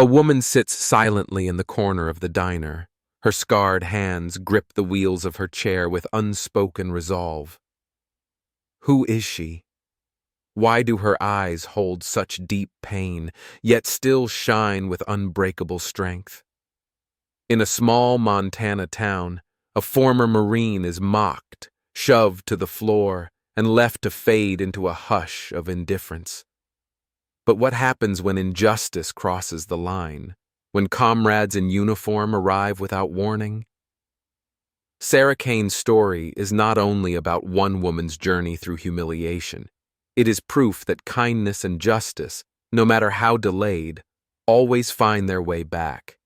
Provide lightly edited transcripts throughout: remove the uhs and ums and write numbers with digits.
A woman sits silently in the corner of the diner. Her scarred hands grip the wheels of her chair with unspoken resolve. Who is she? Why do her eyes hold such deep pain, yet still shine with unbreakable strength? In a small Montana town, a former Marine is mocked, shoved to the floor, and left to fade into a hush of indifference. But what happens when injustice crosses the line? When comrades in uniform arrive without warning? Sarah Kane's story is not only about one woman's journey through humiliation. It is proof that kindness and justice, no matter how delayed, always find their way back.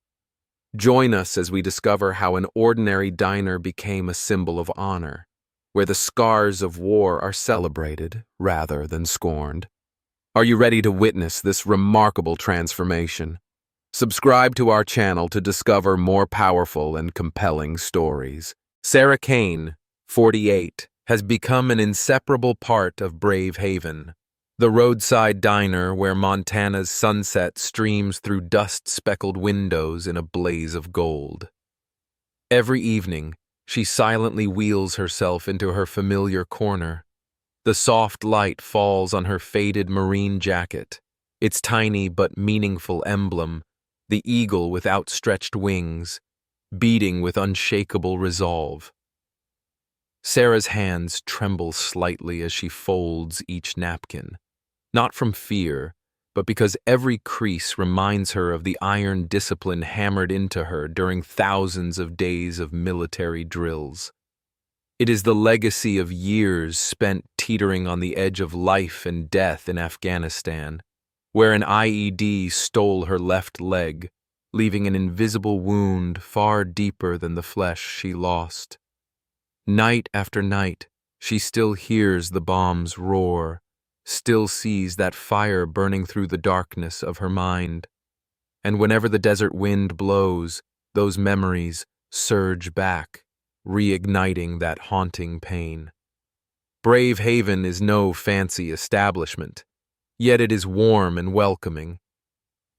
Join us as we discover how an ordinary diner became a symbol of honor, where the scars of war are celebrated rather than scorned. Are you ready to witness this remarkable transformation? Subscribe to our channel to discover more powerful and compelling stories. Sarah Kane, 48, has become an inseparable part of Brave Haven, the roadside diner where Montana's sunset streams through dust-speckled windows in a blaze of gold. Every evening, she silently wheels herself into her familiar corner. The soft light falls on her faded Marine jacket, its tiny but meaningful emblem, the eagle with outstretched wings, beating with unshakable resolve. Sarah's hands tremble slightly as she folds each napkin, not from fear, but because every crease reminds her of the iron discipline hammered into her during thousands of days of military drills. It is the legacy of years spent teetering on the edge of life and death in Afghanistan, where an IED stole her left leg, leaving an invisible wound far deeper than the flesh she lost. Night after night, she still hears the bombs roar, still sees that fire burning through the darkness of her mind. And whenever the desert wind blows, those memories surge back, reigniting that haunting pain. Brave Haven is no fancy establishment, yet it is warm and welcoming.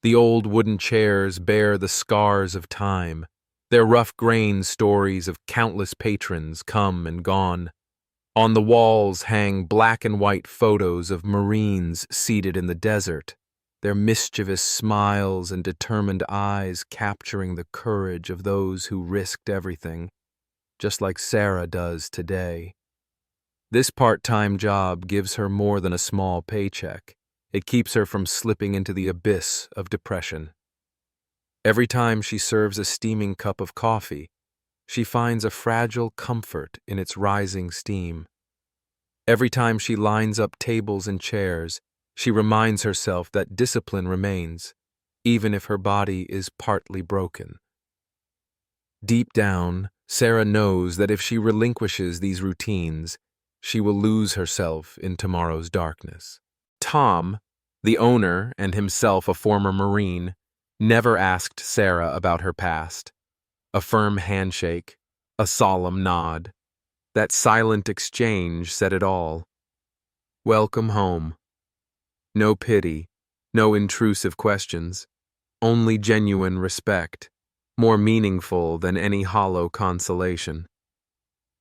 The old wooden chairs bear the scars of time, their rough-grain stories of countless patrons come and gone. On the walls hang black and white photos of Marines seated in the desert, their mischievous smiles and determined eyes capturing the courage of those who risked everything, just like Sarah does today. This part-time job gives her more than a small paycheck. It keeps her from slipping into the abyss of depression. Every time she serves a steaming cup of coffee, she finds a fragile comfort in its rising steam. Every time she lines up tables and chairs, she reminds herself that discipline remains, even if her body is partly broken. Deep down, Sarah knows that if she relinquishes these routines, she will lose herself in tomorrow's darkness. Tom, the owner and himself a former Marine, never asked Sarah about her past. A firm handshake, a solemn nod. That silent exchange said it all. Welcome home. No pity, no intrusive questions, only genuine respect, more meaningful than any hollow consolation.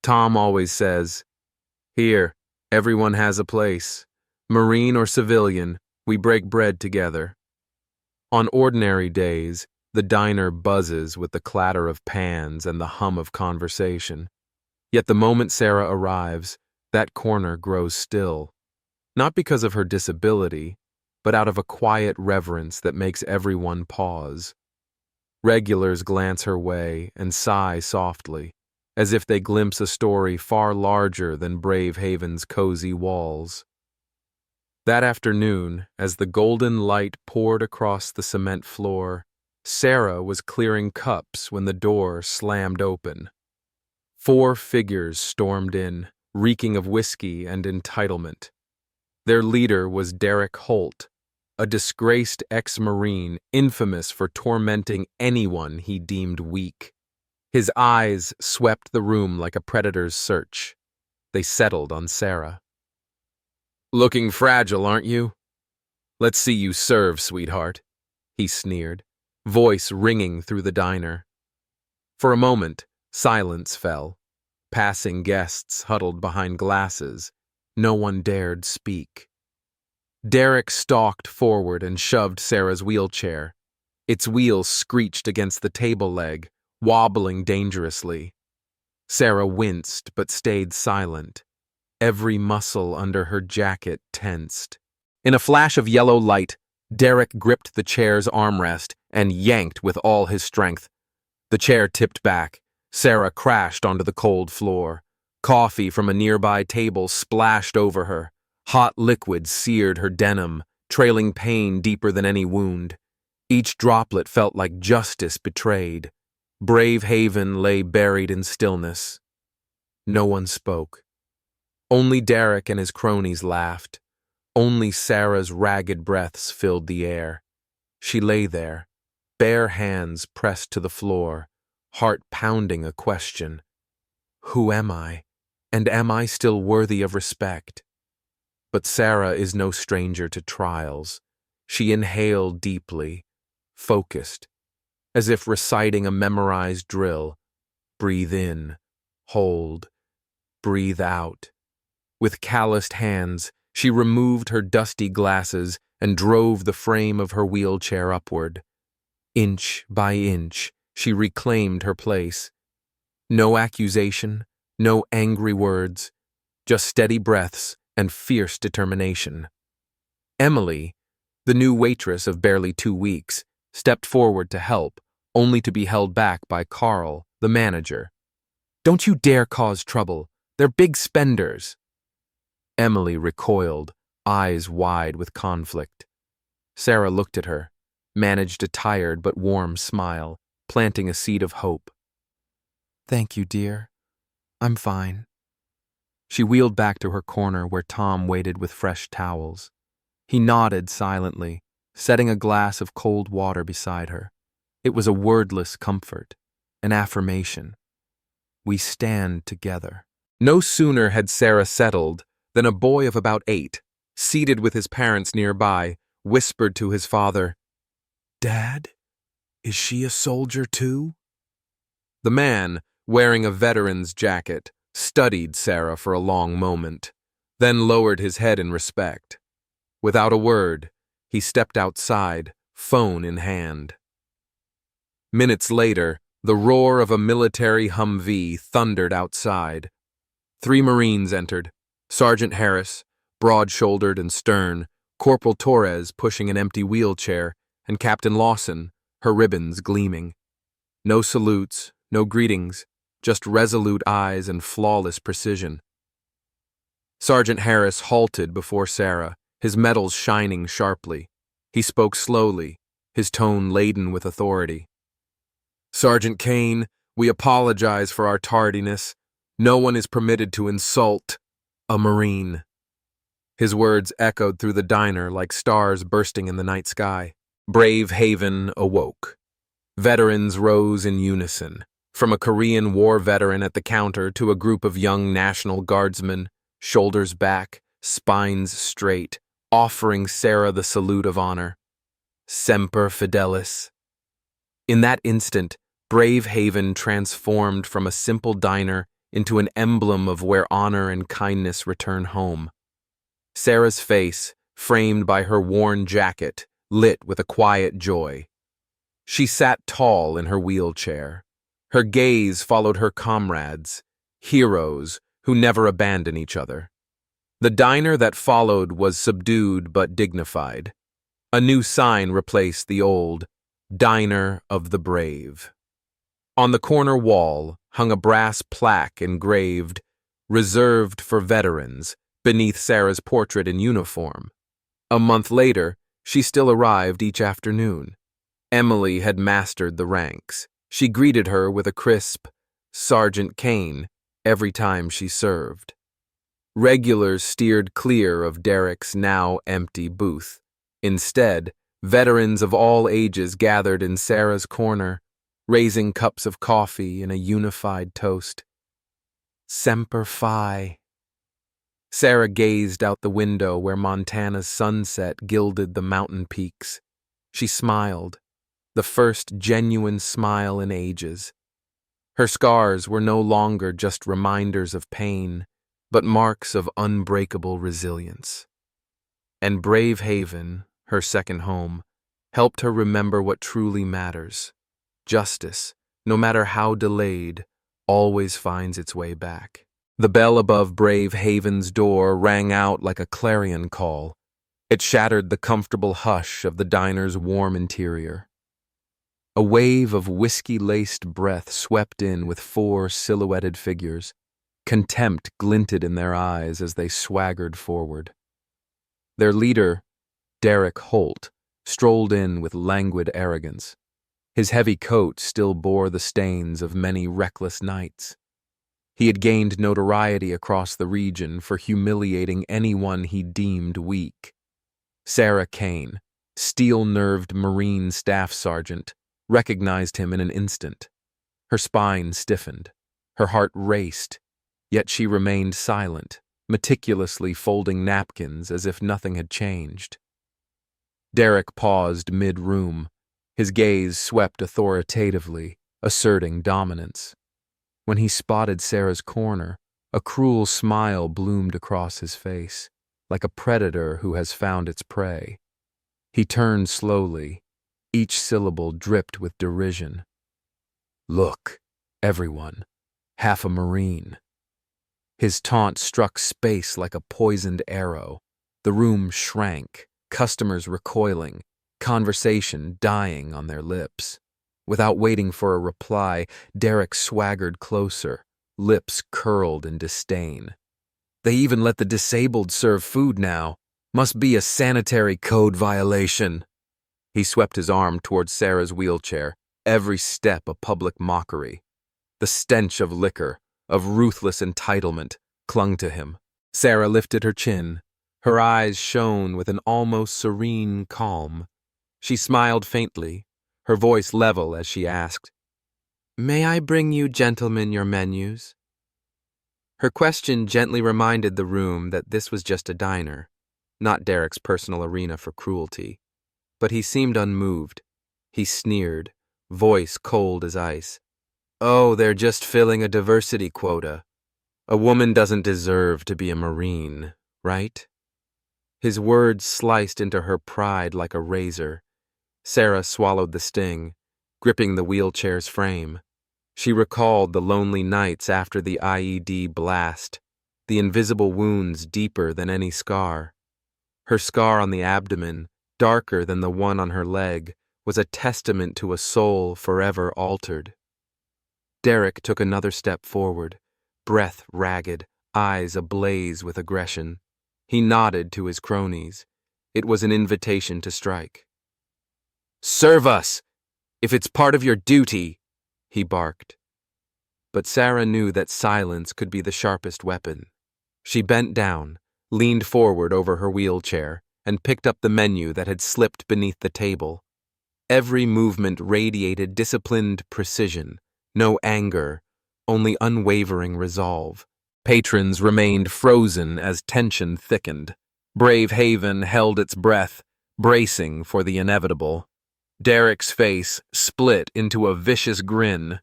Tom always says, "Here, everyone has a place. Marine or civilian, we break bread together." On ordinary days, the diner buzzes with the clatter of pans and the hum of conversation. Yet the moment Sarah arrives, that corner grows still, not because of her disability, but out of a quiet reverence that makes everyone pause. Regulars glance her way and sigh softly, as if they glimpse a story far larger than Brave Haven's cozy walls. That afternoon, as the golden light poured across the cement floor, Sarah was clearing cups when the door slammed open. 4 figures stormed in, reeking of whiskey and entitlement. Their leader was Derek Holt, a disgraced ex-Marine infamous for tormenting anyone he deemed weak. His eyes swept the room like a predator's search. They settled on Sarah. "Looking fragile, aren't you? Let's see you serve, sweetheart," he sneered. voice ringing through the diner. For a moment, silence fell. Passing guests huddled behind glasses. No one dared speak. Derek stalked forward and shoved Sarah's wheelchair. Its wheels screeched against the table leg, wobbling dangerously. Sarah winced but stayed silent. Every muscle under her jacket tensed. In a flash of yellow light, Derek gripped the chair's armrest and yanked with all his strength. The chair tipped back. Sarah crashed onto the cold floor. Coffee from a nearby table splashed over her. Hot liquid seared her denim, trailing pain deeper than any wound. Each droplet felt like justice betrayed. Brave Haven lay buried in stillness. No one spoke. Only Derek and his cronies laughed. Only Sarah's ragged breaths filled the air. She lay there, bare hands pressed to the floor, heart pounding a question. Who am I? And am I still worthy of respect? But Sarah is no stranger to trials. She inhaled deeply, focused, as if reciting a memorized drill. Breathe in, hold, breathe out. With calloused hands, she removed her dusty glasses and drove the frame of her wheelchair upward. Inch by inch, she reclaimed her place. No accusation, no angry words, just steady breaths and fierce determination. Emily, the new waitress of barely 2 weeks, stepped forward to help, only to be held back by Carl, the manager. Don't you dare cause trouble. They're big spenders. Emily recoiled, eyes wide with conflict. Sarah looked at her, managed a tired but warm smile, planting a seed of hope. Thank you, dear. I'm fine. She wheeled back to her corner where Tom waited with fresh towels. He nodded silently, setting a glass of cold water beside her. It was a wordless comfort, an affirmation. We stand together. No sooner had Sarah settled than a boy of about 8, seated with his parents nearby, whispered to his father, Dad, is she a soldier too? The man, wearing a veteran's jacket, studied Sarah for a long moment, then lowered his head in respect. Without a word, he stepped outside, phone in hand. Minutes later, the roar of a military Humvee thundered outside. 3 Marines entered. Sergeant Harris, broad-shouldered and stern, Corporal Torres pushing an empty wheelchair, and Captain Lawson, her ribbons gleaming. No salutes, no greetings, just resolute eyes and flawless precision. Sergeant Harris halted before Sarah, his medals shining sharply. He spoke slowly, his tone laden with authority. Sergeant Kane, we apologize for our tardiness. No one is permitted to insult a Marine. His words echoed through the diner like stars bursting in the night sky. Brave Haven awoke. Veterans rose in unison, from a Korean War veteran at the counter to a group of young National Guardsmen, shoulders back, spines straight, offering Sarah the salute of honor. Semper Fidelis. In that instant, Brave Haven transformed from a simple diner into an emblem of where honor and kindness return home. Sarah's face, framed by her worn jacket, lit with a quiet joy. She sat tall in her wheelchair. Her gaze followed her comrades, heroes who never abandon each other. The diner that followed was subdued but dignified. A new sign replaced the old, Diner of the Brave. On the corner wall hung a brass plaque engraved, Reserved for Veterans, beneath Sarah's portrait in uniform. A month later, she still arrived each afternoon. Emily had mastered the ranks. She greeted her with a crisp, Sergeant Kane, every time she served. Regulars steered clear of Derek's now empty booth. Instead, veterans of all ages gathered in Sarah's corner, raising cups of coffee in a unified toast. Semper Fi. Sarah gazed out the window where Montana's sunset gilded the mountain peaks. She smiled. the first genuine smile in ages. Her scars were no longer just reminders of pain, but marks of unbreakable resilience. And Brave Haven, her second home, helped her remember what truly matters. Justice, no matter how delayed, always finds its way back. The bell above Brave Haven's door rang out like a clarion call. It shattered the comfortable hush of the diner's warm interior. A wave of whiskey-laced breath swept in with four silhouetted figures. Contempt glinted in their eyes as they swaggered forward. Their leader, Derek Holt, strolled in with languid arrogance. His heavy coat still bore the stains of many reckless nights. He had gained notoriety across the region for humiliating anyone he deemed weak. Sarah Kane, steel-nerved Marine Staff Sergeant, recognized him in an instant. Her spine stiffened. Her heart raced, yet she remained silent, meticulously folding napkins as if nothing had changed. Derek paused mid-room. His gaze swept authoritatively, asserting dominance. When he spotted Sarah's corner, a cruel smile bloomed across his face, like a predator who has found its prey. He turned slowly. Each syllable dripped with derision. "Look, everyone, half a Marine." His taunt struck space like a poisoned arrow. The room shrank, customers recoiling, conversation dying on their lips. Without waiting for a reply, Derek swaggered closer, lips curled in disdain. "They even let the disabled serve food now. Must be a sanitary code violation." He swept his arm towards Sarah's wheelchair, every step a public mockery. The stench of liquor, of ruthless entitlement, clung to him. Sarah lifted her chin. Her eyes shone with an almost serene calm. She smiled faintly, her voice level as she asked, "May I bring you gentlemen your menus?" Her question gently reminded the room that this was just a diner, not Derek's personal arena for cruelty. But he seemed unmoved. He sneered, voice cold as ice. "Oh, they're just filling a diversity quota. A woman doesn't deserve to be a Marine, right?" His words sliced into her pride like a razor. Sarah swallowed the sting, gripping the wheelchair's frame. She recalled the lonely nights after the IED blast, the invisible wounds deeper than any scar. Her scar on the abdomen, darker than the one on her leg, was a testament to a soul forever altered. Derek took another step forward, breath ragged, eyes ablaze with aggression. He nodded to his cronies. It was an invitation to strike. "Serve us, if it's part of your duty," he barked. But Sarah knew that silence could be the sharpest weapon. She bent down, leaned forward over her wheelchair, and picked up the menu that had slipped beneath the table. Every movement radiated disciplined precision, no anger, only unwavering resolve. Patrons remained frozen as tension thickened. Brave Haven held its breath, bracing for the inevitable. Derek's face split into a vicious grin.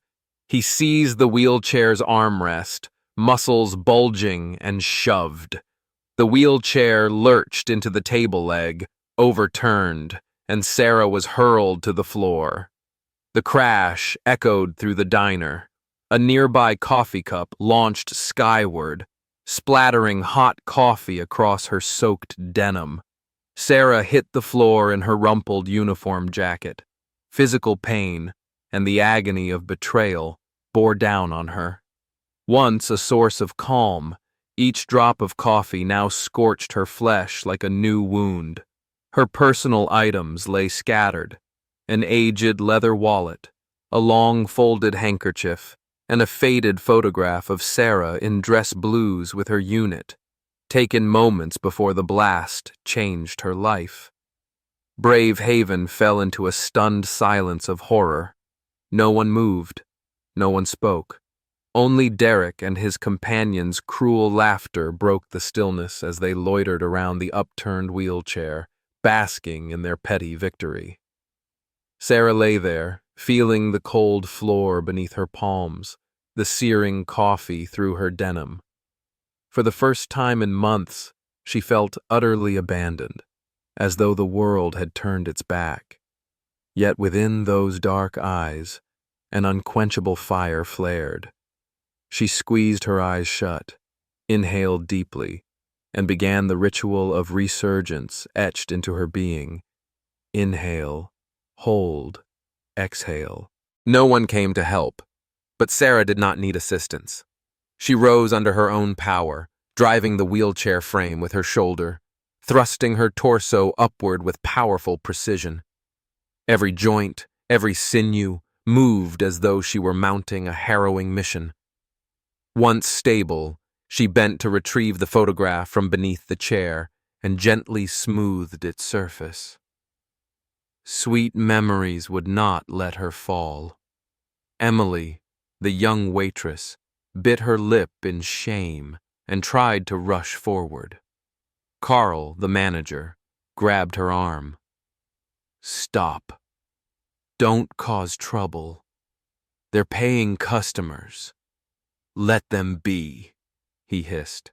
He seized the wheelchair's armrest, muscles bulging, and shoved. The wheelchair lurched into the table leg, overturned, and Sarah was hurled to the floor. The crash echoed through the diner. A nearby coffee cup launched skyward, splattering hot coffee across her soaked denim. Sarah hit the floor in her rumpled uniform jacket. Physical pain and the agony of betrayal bore down on her. Once a source of calm, each drop of coffee now scorched her flesh like a new wound. Her personal items lay scattered: an aged leather wallet, a long folded handkerchief, and a faded photograph of Sarah in dress blues with her unit, taken moments before the blast changed her life. Brave Haven fell into a stunned silence of horror. No one moved. No one spoke. Only Derek and his companions' cruel laughter broke the stillness as they loitered around the upturned wheelchair, basking in their petty victory. Sarah lay there, feeling the cold floor beneath her palms, the searing coffee through her denim. For the first time in months, she felt utterly abandoned, as though the world had turned its back. Yet within those dark eyes, an unquenchable fire flared. She squeezed her eyes shut, inhaled deeply, and began the ritual of resurgence etched into her being. Inhale, hold, exhale. No one came to help, but Sarah did not need assistance. She rose under her own power, driving the wheelchair frame with her shoulder, thrusting her torso upward with powerful precision. Every joint, every sinew, moved as though she were mounting a harrowing mission. Once stable, she bent to retrieve the photograph from beneath the chair and gently smoothed its surface. Sweet memories would not let her fall. Emily, the young waitress, bit her lip in shame and tried to rush forward. Carl, the manager, grabbed her arm. Stop. Don't cause trouble. They're paying customers. Let them be, he hissed.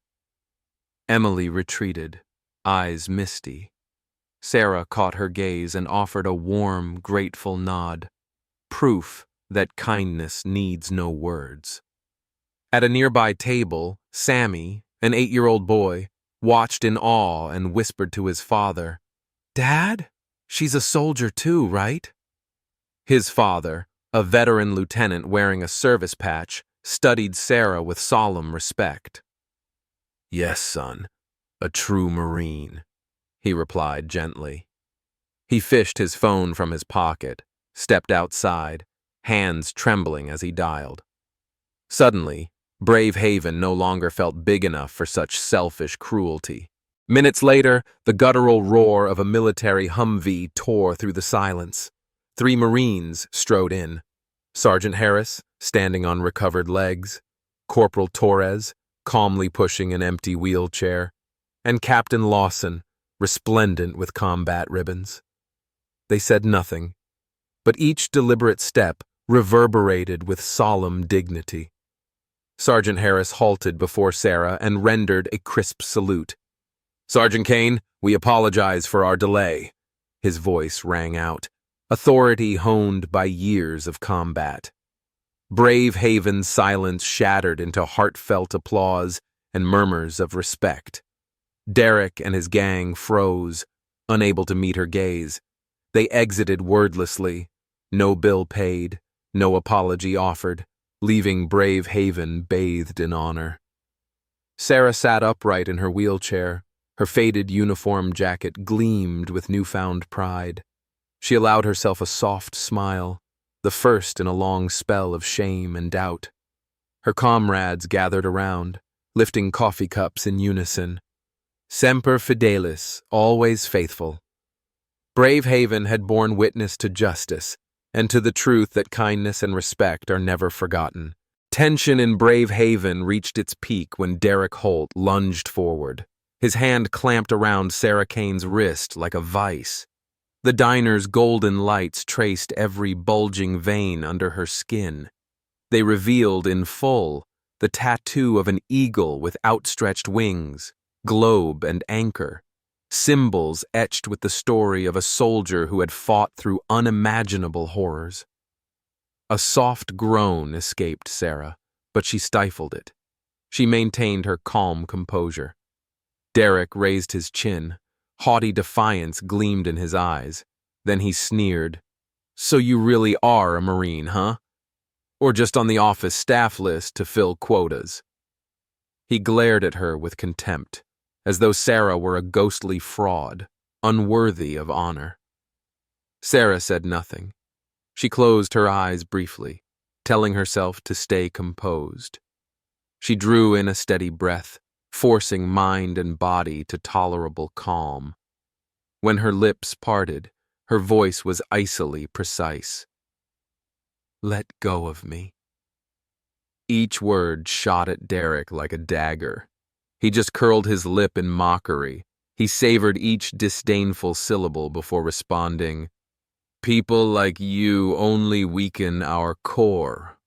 Emily retreated, eyes misty. Sarah caught her gaze and offered a warm, grateful nod, proof that kindness needs no words. At a nearby table, Sammy, an 8-year-old boy, watched in awe and whispered to his father, "Dad, she's a soldier too, right?" His father, a veteran lieutenant wearing a service patch, studied Sarah with solemn respect. "Yes, son, a true Marine," he replied gently. He fished his phone from his pocket, stepped outside, hands trembling as he dialed. Suddenly, Brave Haven no longer felt big enough for such selfish cruelty. Minutes later, the guttural roar of a military Humvee tore through the silence. 3 Marines strode in. Sergeant Harris, standing on recovered legs, Corporal Torres, calmly pushing an empty wheelchair, and Captain Lawson, resplendent with combat ribbons. They said nothing, but each deliberate step reverberated with solemn dignity. Sergeant Harris halted before Sarah and rendered a crisp salute. "Sergeant Kane, we apologize for our delay." His voice rang out, authority honed by years of combat. Brave Haven's silence shattered into heartfelt applause and murmurs of respect. Derek and his gang froze, unable to meet her gaze. They exited wordlessly, no bill paid, no apology offered, leaving Brave Haven bathed in honor. Sarah sat upright in her wheelchair. Her faded uniform jacket gleamed with newfound pride. She allowed herself a soft smile, the first in a long spell of shame and doubt. Her comrades gathered around, lifting coffee cups in unison. Semper Fidelis, always faithful. Brave Haven had borne witness to justice, and to the truth that kindness and respect are never forgotten. Tension in Brave Haven reached its peak when Derek Holt lunged forward. His hand clamped around Sarah Kane's wrist like a vice. The diner's golden lights traced every bulging vein under her skin. They revealed in full the tattoo of an eagle with outstretched wings, globe and anchor, symbols etched with the story of a soldier who had fought through unimaginable horrors. A soft groan escaped Sarah, but she stifled it. She maintained her calm composure. Derek raised his chin. Haughty defiance gleamed in his eyes. Then he sneered. "So you really are a Marine, huh? Or just on the office staff list to fill quotas?" He glared at her with contempt, as though Sarah were a ghostly fraud, unworthy of honor. Sarah said nothing. She closed her eyes briefly, telling herself to stay composed. She drew in a steady breath, forcing mind and body to tolerable calm. When her lips parted, her voice was icily precise. "Let go of me." Each word shot at Derek like a dagger. He just curled his lip in mockery. He savored each disdainful syllable before responding, People like you only weaken our core.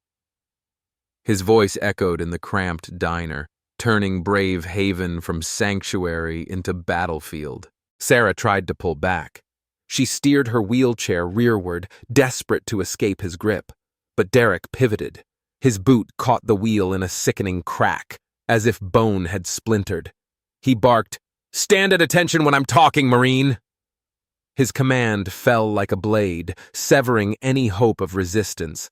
His voice echoed in the cramped diner, turning Brave Haven from sanctuary into battlefield. Sarah tried to pull back. She steered her wheelchair rearward, desperate to escape his grip. But Derek pivoted. His boot caught the wheel in a sickening crack, as if bone had splintered. He barked, "Stand at attention when I'm talking, Marine!" His command fell like a blade, severing any hope of resistance.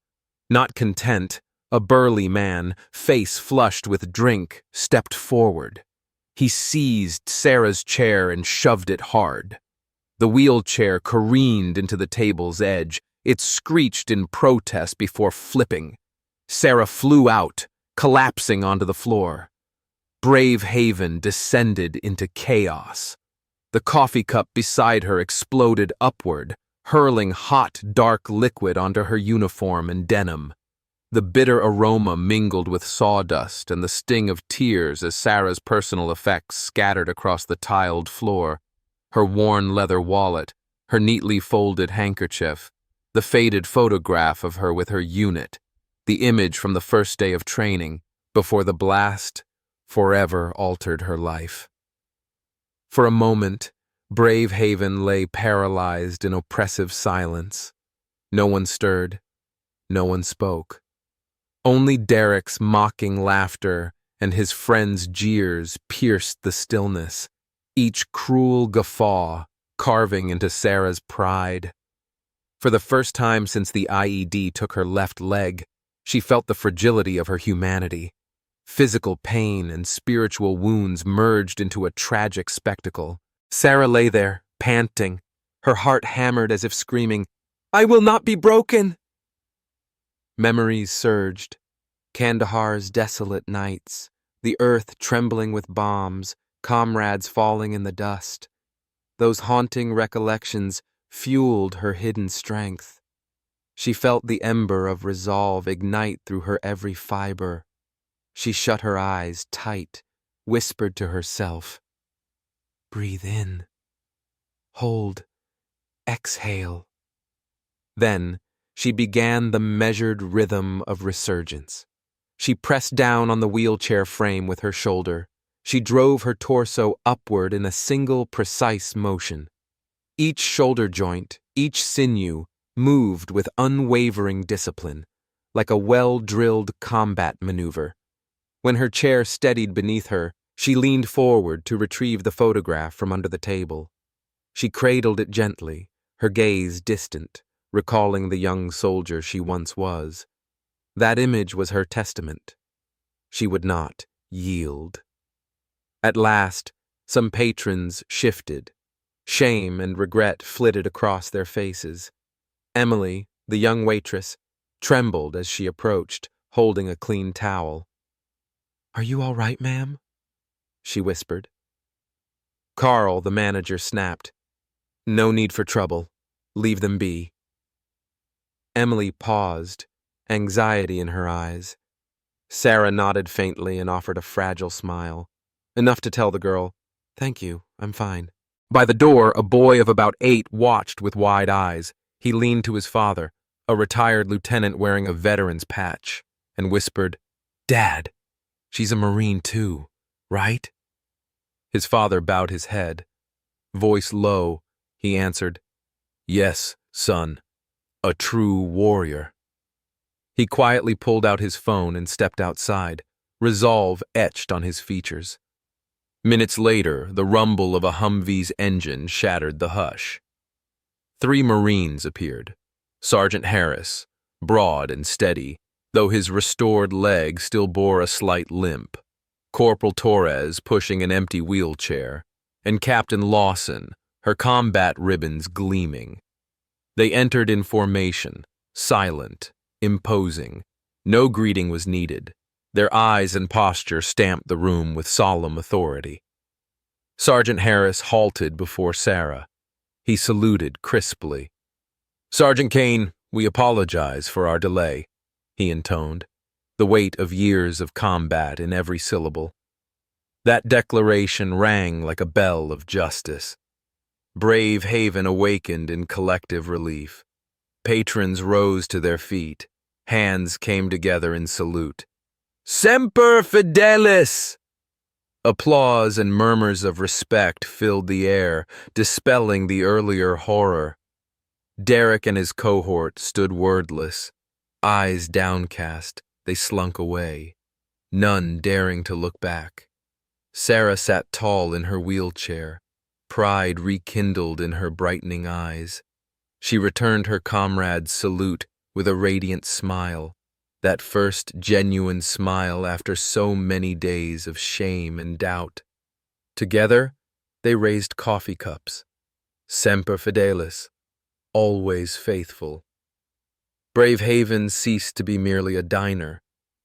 Not content, a burly man, face flushed with drink, stepped forward. He seized Sarah's chair and shoved it hard. The wheelchair careened into the table's edge. It screeched in protest before flipping. Sarah flew out, collapsing onto the floor. Brave Haven descended into chaos. The coffee cup beside her exploded upward, hurling hot, dark liquid onto her uniform and denim. The bitter aroma mingled with sawdust and the sting of tears as Sarah's personal effects scattered across the tiled floor. Her worn leather wallet, her neatly folded handkerchief, the faded photograph of her with her unit, the image from the first day of training, before the blast forever altered her life. For a moment, Brave Haven lay paralyzed in oppressive silence. No one stirred. No one spoke. Only Derek's mocking laughter and his friends' jeers pierced the stillness, each cruel guffaw carving into Sarah's pride. For the first time since the IED took her left leg, she felt the fragility of her humanity. Physical pain and spiritual wounds merged into a tragic spectacle. Sarah lay there, panting, her heart hammered as if screaming, "I will not be broken!" Memories surged. Kandahar's desolate nights, the earth trembling with bombs, comrades falling in the dust. Those haunting recollections fueled her hidden strength. She felt the ember of resolve ignite through her every fiber. She shut her eyes tight, whispered to herself, "Breathe in. Hold. Exhale." Then she began the measured rhythm of resurgence. She pressed down on the wheelchair frame with her shoulder. She drove her torso upward in a single precise motion. Each shoulder joint, each sinew, moved with unwavering discipline, like a well-drilled combat maneuver. When her chair steadied beneath her, she leaned forward to retrieve the photograph from under the table. She cradled it gently, her gaze distant, recalling the young soldier she once was. That image was her testament. She would not yield. At last, some patrons shifted. Shame and regret flitted across their faces. Emily, the young waitress, trembled as she approached, holding a clean towel. "Are you all right, ma'am?" she whispered. Carl, the manager, snapped, "No need for trouble. Leave them be." Emily paused, anxiety in her eyes. Sarah nodded faintly and offered a fragile smile, enough to tell the girl, "Thank you, I'm fine." By the door, a boy of about 8 watched with wide eyes. He leaned to his father, a retired lieutenant wearing a veteran's patch, and whispered, "Dad, she's a Marine too, right?" His father bowed his head. Voice low, he answered, "Yes, son, a true warrior." He quietly pulled out his phone and stepped outside, resolve etched on his features. Minutes later, the rumble of a Humvee's engine shattered the hush. 3 Marines appeared. Sergeant Harris, broad and steady, though his restored leg still bore a slight limp. Corporal Torres pushing an empty wheelchair, and Captain Lawson, her combat ribbons gleaming. They entered in formation, silent, imposing. No greeting was needed. Their eyes and posture stamped the room with solemn authority. Sergeant Harris halted before Sarah. He saluted crisply. "Sergeant Kane, we apologize for our delay," he intoned, the weight of years of combat in every syllable. That declaration rang like a bell of justice. Brave Haven awakened in collective relief. Patrons rose to their feet. Hands came together in salute. Semper Fidelis! Applause and murmurs of respect filled the air, dispelling the earlier horror. Derek and his cohort stood wordless. Eyes downcast, they slunk away, none daring to look back. Sarah sat tall in her wheelchair, pride rekindled in her brightening eyes. She returned her comrade's salute with a radiant smile, that first genuine smile after so many days of shame and doubt. Together, they raised coffee cups. Semper Fidelis, always faithful. Brave Haven ceased to be merely a diner.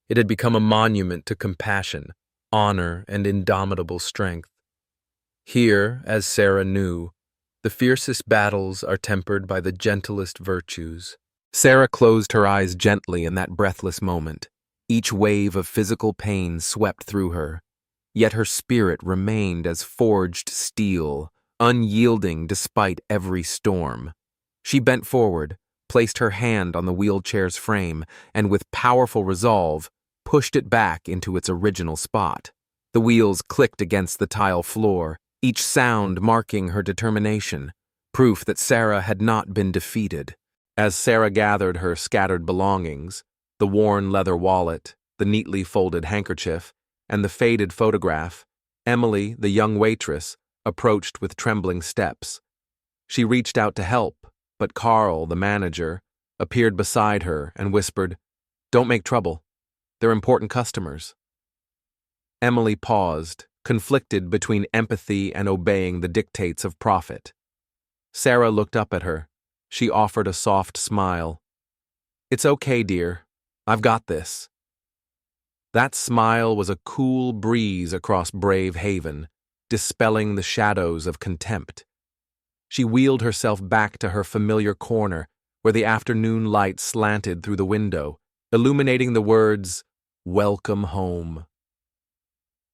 It had become a monument to compassion, honor, and indomitable strength. Here, as Sarah knew, the fiercest battles are tempered by the gentlest virtues. Sarah closed her eyes gently in that breathless moment. Each wave of physical pain swept through her, yet her spirit remained as forged steel, unyielding despite every storm. She bent forward, placed her hand on the wheelchair's frame, and with powerful resolve, pushed it back into its original spot. The wheels clicked against the tile floor, each sound marking her determination, proof that Sarah had not been defeated. As Sarah gathered her scattered belongings, the worn leather wallet, the neatly folded handkerchief, and the faded photograph, Emily, the young waitress, approached with trembling steps. She reached out to help, but Carl, the manager, appeared beside her and whispered, "Don't make trouble. They're important customers." Emily paused, conflicted between empathy and obeying the dictates of profit. Sarah looked up at her. She offered a soft smile. "It's okay, dear. I've got this." That smile was a cool breeze across Brave Haven, dispelling the shadows of contempt. She wheeled herself back to her familiar corner, where the afternoon light slanted through the window, illuminating the words, "Welcome home."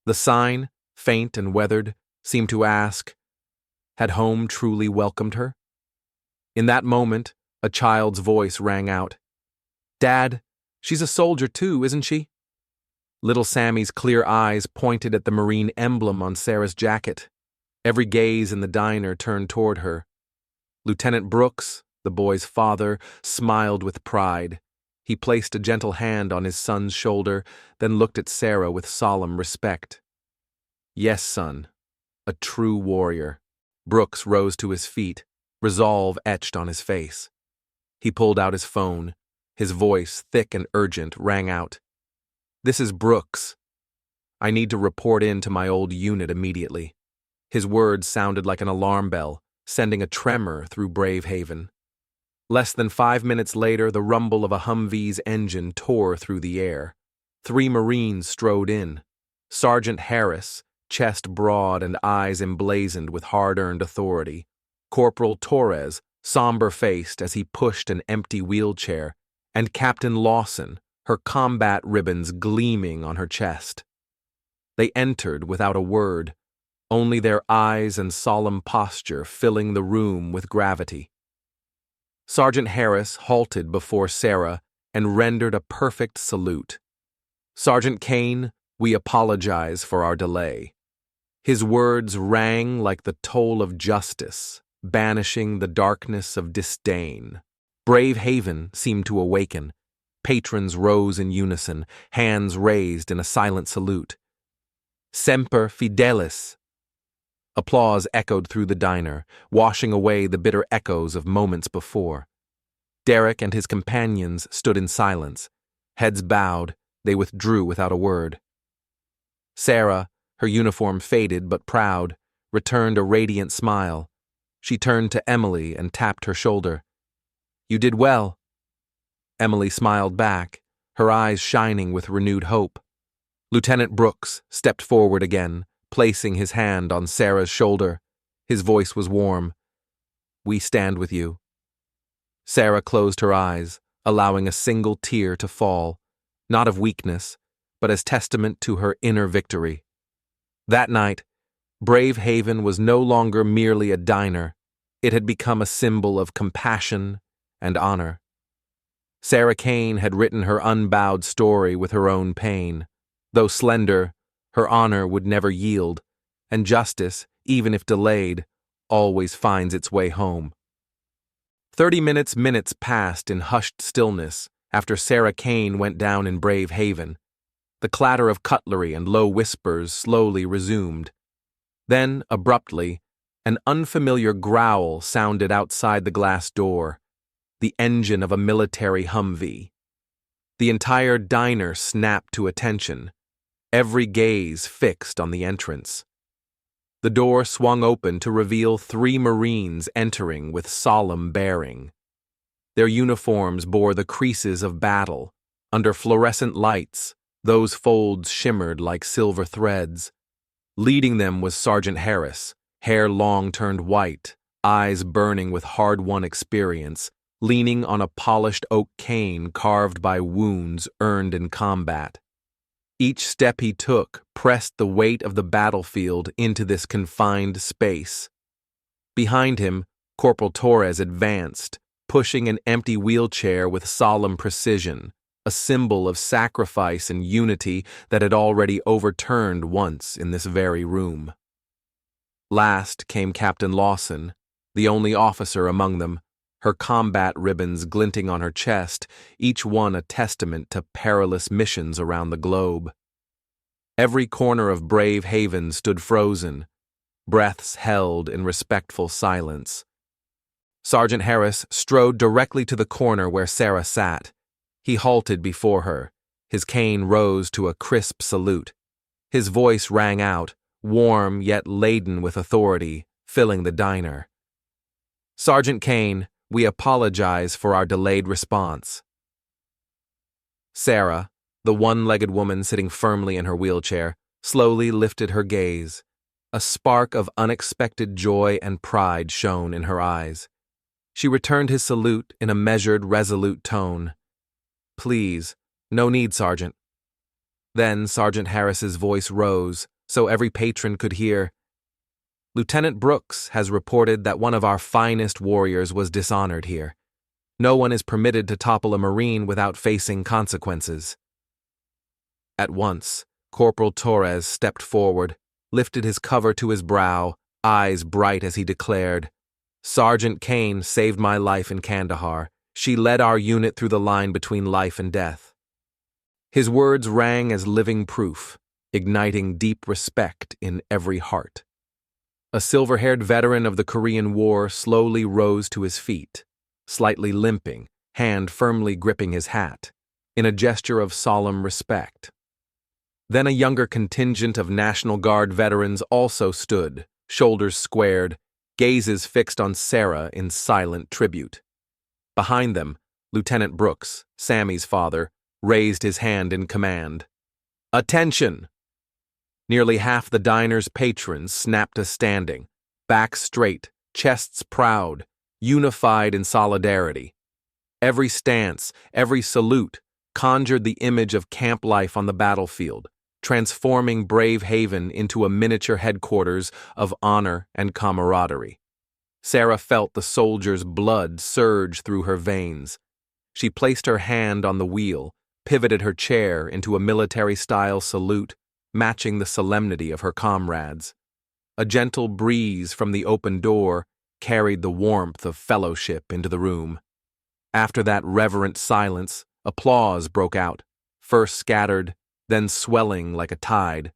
The sign, faint and weathered, seemed to ask, had home truly welcomed her? In that moment, a child's voice rang out, "Dad, she's a soldier too, isn't she?" Little Sammy's clear eyes pointed at the Marine emblem on Sarah's jacket. Every gaze in the diner turned toward her. Lieutenant Brooks, the boy's father, smiled with pride. He placed a gentle hand on his son's shoulder, then looked at Sarah with solemn respect. "Yes, son, a true warrior." Brooks rose to his feet, resolve etched on his face. He pulled out his phone. His voice, thick and urgent, rang out. "This is Brooks. I need to report in to my old unit immediately." His words sounded like an alarm bell, sending a tremor through Brave Haven. Less than 5 minutes later, the rumble of a Humvee's engine tore through the air. 3 Marines strode in. Sergeant Harris, chest broad and eyes emblazoned with hard-earned authority. Corporal Torres, somber-faced as he pushed an empty wheelchair, and Captain Lawson, her combat ribbons gleaming on her chest. They entered without a word, only their eyes and solemn posture filling the room with gravity. Sergeant Harris halted before Sarah and rendered a perfect salute. "Sergeant Kane, we apologize for our delay." His words rang like the toll of justice, banishing the darkness of disdain. Brave Haven seemed to awaken. Patrons rose in unison, hands raised in a silent salute. "Semper Fidelis." Applause echoed through the diner, washing away the bitter echoes of moments before. Derek and his companions stood in silence. Heads bowed, they withdrew without a word. Sarah, her uniform faded but proud, returned a radiant smile. She turned to Emily and tapped her shoulder. "You did well." Emily smiled back, her eyes shining with renewed hope. Lieutenant Brooks stepped forward again, placing his hand on Sarah's shoulder. His voice was warm. "We stand with you." Sarah closed her eyes, allowing a single tear to fall, not of weakness, but as testament to her inner victory. That night, Brave Haven was no longer merely a diner. It had become a symbol of compassion and honor. Sarah Kane had written her unbowed story with her own pain. Though slender, her honor would never yield, and justice, even if delayed, always finds its way home. 30 minutes passed in hushed stillness after Sarah Kane went down in Brave Haven. The clatter of cutlery and low whispers slowly resumed. Then, abruptly, an unfamiliar growl sounded outside the glass door, the engine of a military Humvee. The entire diner snapped to attention, every gaze fixed on the entrance. The door swung open to reveal 3 Marines entering with solemn bearing. Their uniforms bore the creases of battle. Under fluorescent lights, those folds shimmered like silver threads. Leading them was Sergeant Harris, hair long turned white, eyes burning with hard-won experience, leaning on a polished oak cane carved by wounds earned in combat. Each step he took pressed the weight of the battlefield into this confined space. Behind him, Corporal Torres advanced, pushing an empty wheelchair with solemn precision, a symbol of sacrifice and unity that had already overturned once in this very room. Last came Captain Lawson, the only officer among them, her combat ribbons glinting on her chest, each one a testament to perilous missions around the globe. Every corner of Brave Haven stood frozen, breaths held in respectful silence. Sergeant Harris strode directly to the corner where Sarah sat. He halted before her. His cane rose to a crisp salute. His voice rang out, warm yet laden with authority, filling the diner. "Sergeant Kane, we apologize for our delayed response." Sarah, the one-legged woman sitting firmly in her wheelchair, slowly lifted her gaze. A spark of unexpected joy and pride shone in her eyes. She returned his salute in a measured, resolute tone. "Please, no need, Sergeant." Then Sergeant Harris's voice rose, so every patron could hear. "Lieutenant Brooks has reported that one of our finest warriors was dishonored here. No one is permitted to topple a Marine without facing consequences." At once, Corporal Torres stepped forward, lifted his cover to his brow, eyes bright as he declared, "Sergeant Kane saved my life in Kandahar. She led our unit through the line between life and death." His words rang as living proof, igniting deep respect in every heart. A silver-haired veteran of the Korean War slowly rose to his feet, slightly limping, hand firmly gripping his hat, in a gesture of solemn respect. Then a younger contingent of National Guard veterans also stood, shoulders squared, gazes fixed on Sarah in silent tribute. Behind them, Lieutenant Brooks, Sammy's father, raised his hand in command. "Attention!" Nearly half the diner's patrons snapped to standing, backs straight, chests proud, unified in solidarity. Every stance, every salute, conjured the image of camp life on the battlefield, transforming Brave Haven into a miniature headquarters of honor and camaraderie. Sarah felt the soldier's blood surge through her veins. She placed her hand on the wheel, pivoted her chair into a military-style salute, matching the solemnity of her comrades. A gentle breeze from the open door carried the warmth of fellowship into the room. After that reverent silence, applause broke out, first scattered, then swelling like a tide.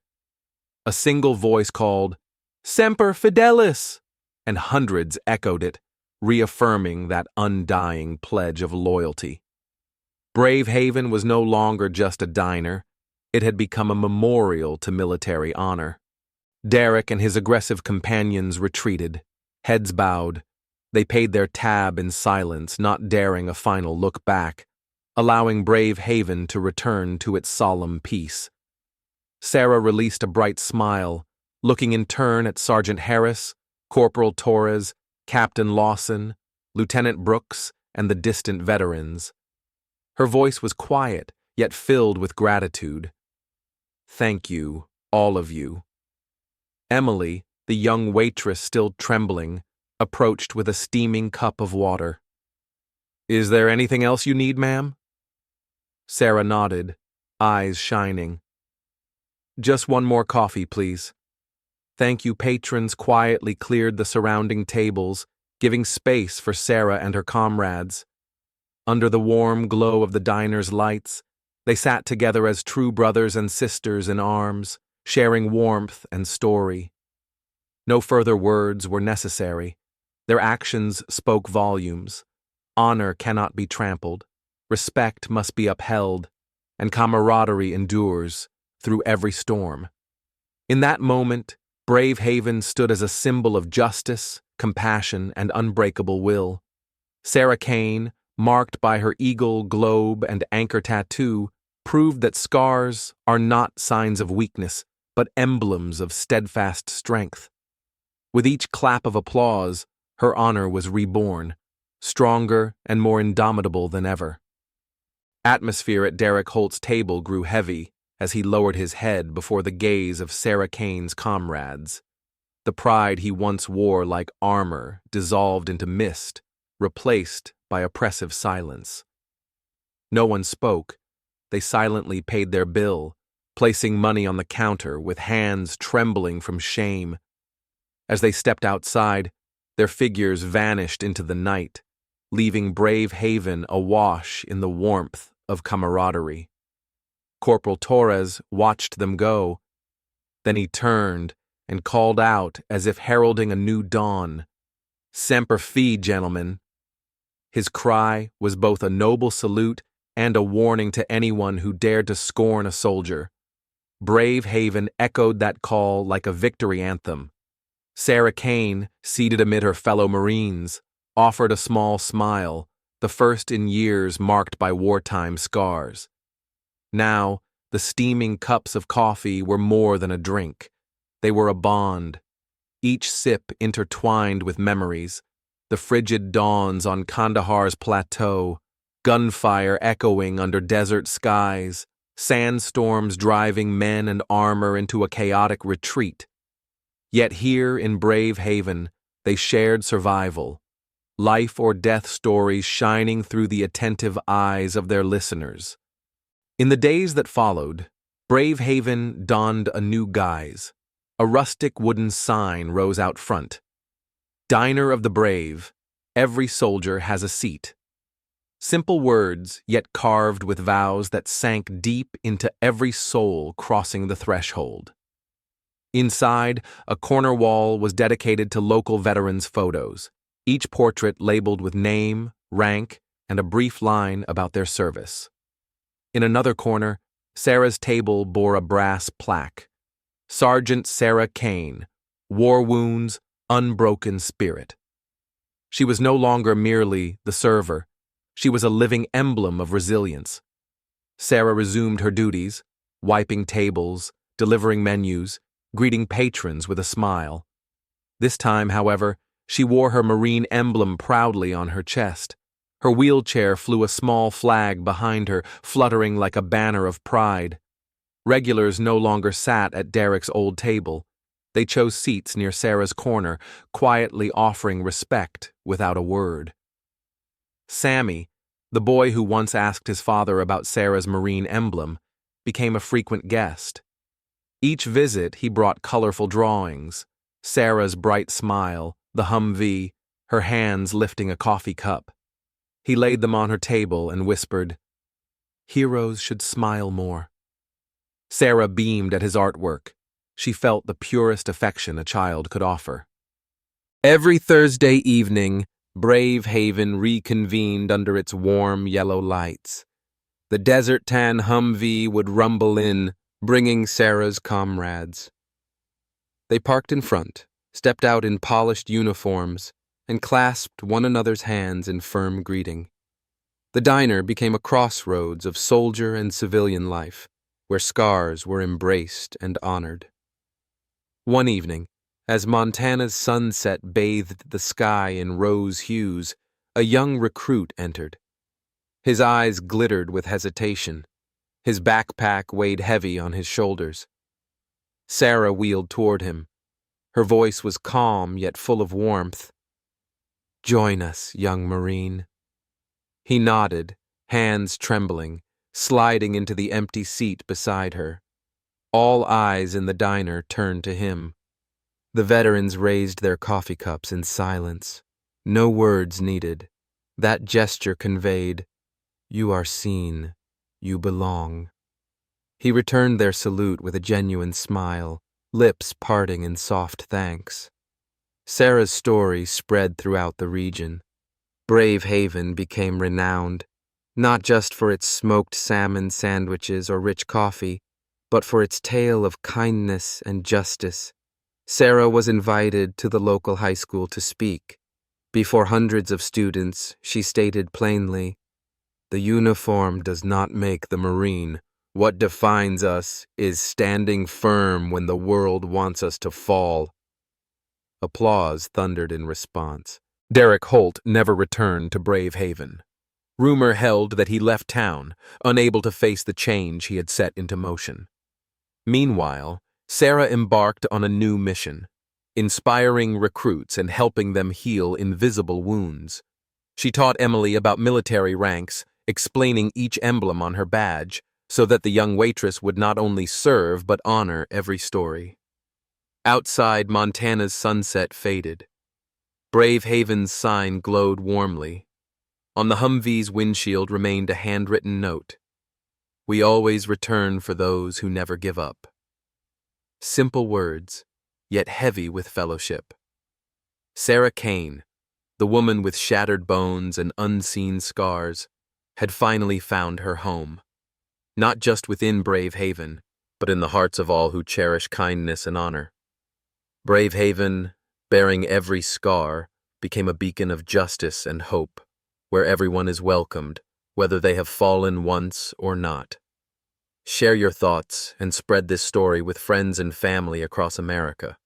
A single voice called, "Semper Fidelis!" and hundreds echoed it, reaffirming that undying pledge of loyalty. Brave Haven was no longer just a diner. It had become a memorial to military honor. Derek and his aggressive companions retreated, heads bowed. They paid their tab in silence, not daring a final look back, allowing Brave Haven to return to its solemn peace. Sarah released a bright smile, looking in turn at Sergeant Harris, Corporal Torres, Captain Lawson, Lieutenant Brooks, and the distant veterans. Her voice was quiet, yet filled with gratitude. "Thank you, all of you." Emily, the young waitress still trembling, approached with a steaming cup of water. Is there anything else you need, ma'am? Sarah nodded, eyes shining. Just one more coffee, please. Thank you. Patrons quietly cleared the surrounding tables, giving space for Sarah and her comrades. Under the warm glow of the diner's lights, they sat together as true brothers and sisters in arms, sharing warmth and story. No further words were necessary. Their actions spoke volumes. Honor cannot be trampled, respect must be upheld, and camaraderie endures through every storm. In that moment, Brave Haven stood as a symbol of justice, compassion, and unbreakable will. Sarah Kane, marked by her eagle, globe, and anchor tattoo, proved that scars are not signs of weakness, but emblems of steadfast strength. With each clap of applause, her honor was reborn, stronger and more indomitable than ever. Atmosphere at Derek Holt's table grew heavy as he lowered his head before the gaze of Sarah Kane's comrades. The pride he once wore like armor dissolved into mist, replaced by oppressive silence. No one spoke. They silently paid their bill, placing money on the counter with hands trembling from shame. As they stepped outside, their figures vanished into the night, leaving Brave Haven awash in the warmth of camaraderie. Corporal Torres watched them go. Then he turned and called out as if heralding a new dawn. "Semper Fi, gentlemen." His cry was both a noble salute and a warning to anyone who dared to scorn a soldier. Brave Haven echoed that call like a victory anthem. Sarah Kane, seated amid her fellow Marines, offered a small smile, the first in years marked by wartime scars. Now, the steaming cups of coffee were more than a drink. They were a bond, each sip intertwined with memories, the frigid dawns on Kandahar's plateau, gunfire echoing under desert skies, sandstorms driving men and armor into a chaotic retreat. Yet here in Brave Haven, they shared survival, life or death stories shining through the attentive eyes of their listeners. In the days that followed, Brave Haven donned a new guise. A rustic wooden sign rose out front. "Diner of the Brave, every soldier has a seat." Simple words, yet carved with vows that sank deep into every soul crossing the threshold. Inside, a corner wall was dedicated to local veterans' photos, each portrait labeled with name, rank, and a brief line about their service. In another corner, Sarah's table bore a brass plaque. "Sergeant Sarah Kane, war wounds, unbroken spirit." She was no longer merely the server. She was a living emblem of resilience. Sarah resumed her duties, wiping tables, delivering menus, greeting patrons with a smile. This time, however, she wore her Marine emblem proudly on her chest. Her wheelchair flew a small flag behind her, fluttering like a banner of pride. Regulars no longer sat at Derek's old table. They chose seats near Sarah's corner, quietly offering respect without a word. Sammy, the boy who once asked his father about Sarah's Marine emblem, became a frequent guest. Each visit he brought colorful drawings, Sarah's bright smile, the Humvee, her hands lifting a coffee cup. He laid them on her table and whispered, "Heroes should smile more." Sarah beamed at his artwork. She felt the purest affection a child could offer. Every Thursday evening, Brave Haven reconvened under its warm yellow lights. The desert tan Humvee would rumble in, bringing Sarah's comrades. They parked in front, stepped out in polished uniforms, and clasped one another's hands in firm greeting. The diner became a crossroads of soldier and civilian life, where scars were embraced and honored. One evening, as Montana's sunset bathed the sky in rose hues, a young recruit entered. His eyes glittered with hesitation. His backpack weighed heavy on his shoulders. Sarah wheeled toward him. Her voice was calm yet full of warmth. "Join us, young Marine." He nodded, hands trembling, sliding into the empty seat beside her. All eyes in the diner turned to him. The veterans raised their coffee cups in silence. No words needed. That gesture conveyed, "You are seen. You belong." He returned their salute with a genuine smile, lips parting in soft thanks. Sarah's story spread throughout the region. Brave Haven became renowned, not just for its smoked salmon sandwiches or rich coffee, but for its tale of kindness and justice. Sarah was invited to the local high school to speak. Before hundreds of students, she stated plainly, "The uniform does not make the Marine. What defines us is standing firm when the world wants us to fall." Applause thundered in response. Derek Holt never returned to Brave Haven. Rumor held that he left town, unable to face the change he had set into motion. Meanwhile, Sarah embarked on a new mission, inspiring recruits and helping them heal invisible wounds. She taught Emily about military ranks, explaining each emblem on her badge, so that the young waitress would not only serve but honor every story. Outside, Montana's sunset faded. Brave Haven's sign glowed warmly. On the Humvee's windshield remained a handwritten note. "We always return for those who never give up." Simple words, yet heavy with fellowship. Sarah Kane, the woman with shattered bones and unseen scars, had finally found her home. Not just within Brave Haven, but in the hearts of all who cherish kindness and honor. Brave Haven, bearing every scar, became a beacon of justice and hope, where everyone is welcomed, whether they have fallen once or not. Share your thoughts and spread this story with friends and family across America.